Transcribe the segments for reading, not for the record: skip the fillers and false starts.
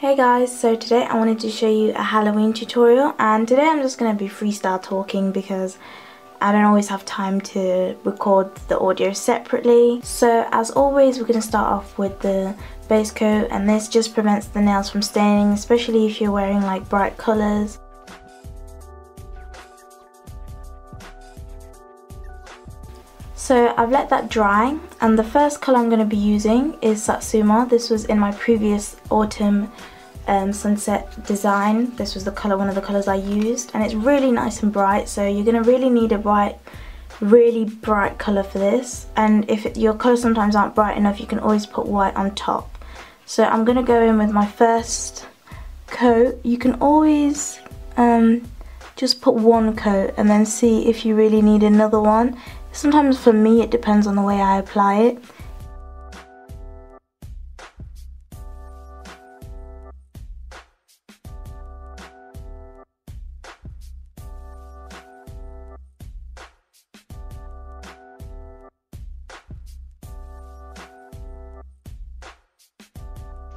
Hey guys, so today I wanted to show you a Halloween tutorial, and today I'm just going to be freestyle talking because I don't always have time to record the audio separately. So as always, we're going to start off with the base coat, and this just prevents the nails from staining, especially if you're wearing like bright colours. So I've let that dry, and the first colour I'm going to be using is Satsuma. This was in my previous autumn sunset design. This was one of the colours I used, and it's really nice and bright, so you're going to really need a really bright colour for this. And if your colours sometimes aren't bright enough, you can always put white on top. So I'm going to go in with my first coat. You can always just put one coat and then see if you really need another one. Sometimes for me it depends on the way I apply it.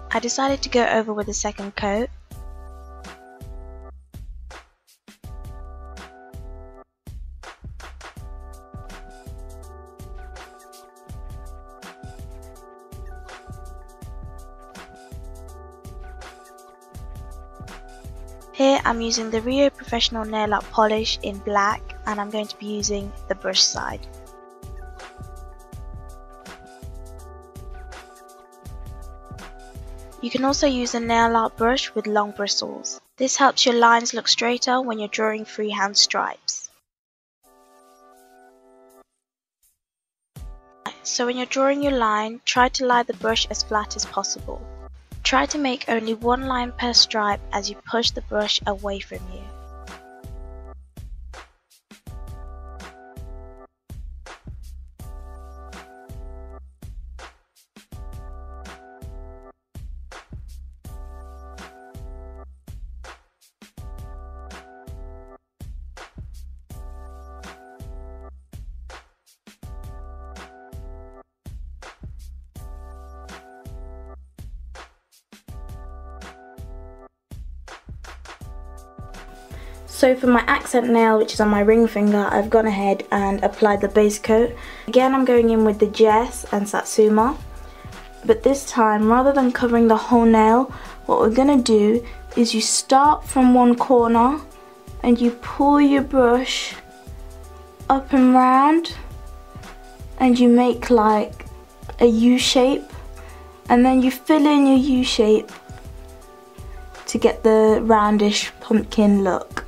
I decided to go over with a second coat. Here I'm using the Rio Professional Nail Art Polish in black, and I'm going to be using the brush side. You can also use a nail art brush with long bristles. This helps your lines look straighter when you're drawing freehand stripes. So when you're drawing your line, try to lie the brush as flat as possible. Try to make only one line per stripe as you push the brush away from you. So for my accent nail, which is on my ring finger, I've gone ahead and applied the base coat. Again, I'm going in with the Jess and Satsuma, but this time, rather than covering the whole nail, what we're going to do is you start from one corner and you pull your brush up and round and you make like a U shape, and then you fill in your U shape to get the roundish pumpkin look.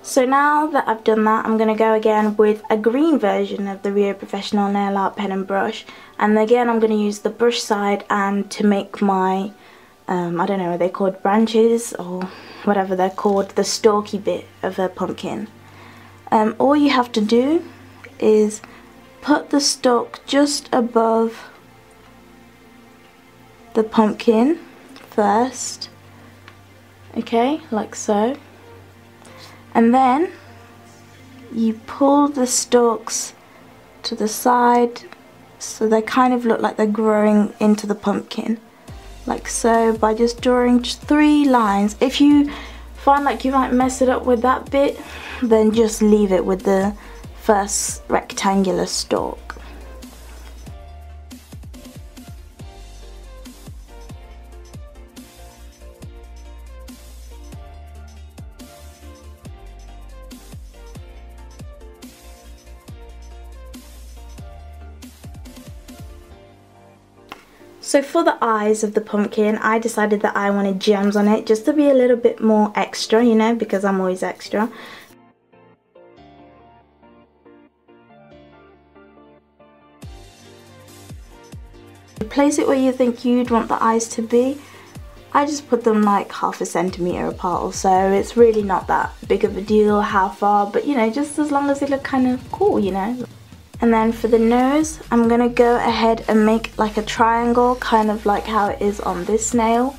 So now that I've done that, I'm going to go again with a green version of the Rio Professional Nail Art pen and brush, and again I'm going to use the brush side and to make my, I don't know, are they called branches or whatever they're called, the stalky bit of a pumpkin. All you have to do is put the stalk just above the pumpkin first, okay, like so. And then you pull the stalks to the side so they kind of look like they're growing into the pumpkin, like so, by just drawing 3 lines. If you find like you might mess it up with that bit, then just leave it with the first rectangular stalk. So for the eyes of the pumpkin, I decided that I wanted gems on it, just to be a little bit more extra, you know, because I'm always extra. Place it where you think you'd want the eyes to be. I just put them like 1/2 centimetre apart or so. It's really not that big of a deal how far, but you know, just as long as they look kind of cool, you know. And then for the nose, I'm gonna go ahead and make like a triangle, kind of like how it is on this nail.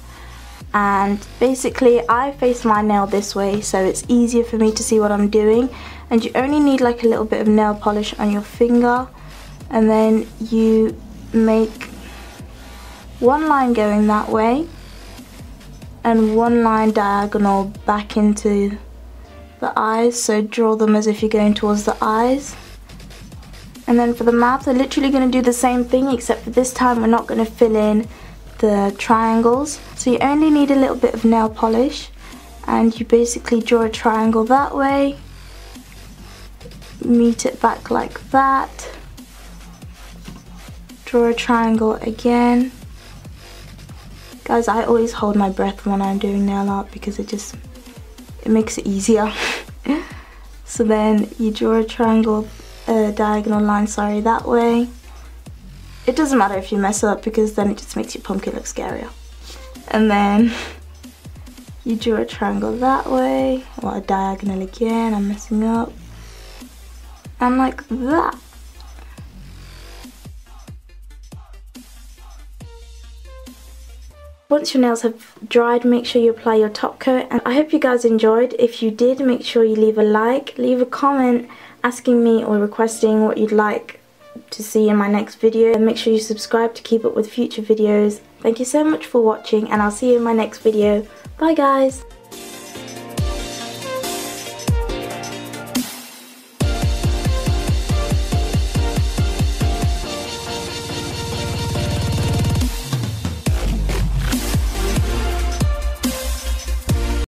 And basically I face my nail this way, so it's easier for me to see what I'm doing. And you only need like a little bit of nail polish on your finger, and then you make one line going that way and one line diagonal back into the eyes, so draw them as if you're going towards the eyes. And then for the mouth, we're literally going to do the same thing, except for this time we're not going to fill in the triangles. So you only need a little bit of nail polish, and you basically draw a triangle that way, meet it back like that, draw a triangle again. Guys, I always hold my breath when I'm doing nail art because it makes it easier. So then you draw a triangle, diagonal line, sorry, that way. It doesn't matter if you mess up because then it just makes your pumpkin look scarier. And then you draw a triangle that way, or a diagonal again, I'm messing up. And like that. Once your nails have dried, make sure you apply your top coat, and I hope you guys enjoyed. If you did, make sure you leave a like, leave a comment asking me or requesting what you'd like to see in my next video, and make sure you subscribe to keep up with future videos. Thank you so much for watching, and I'll see you in my next video. Bye guys!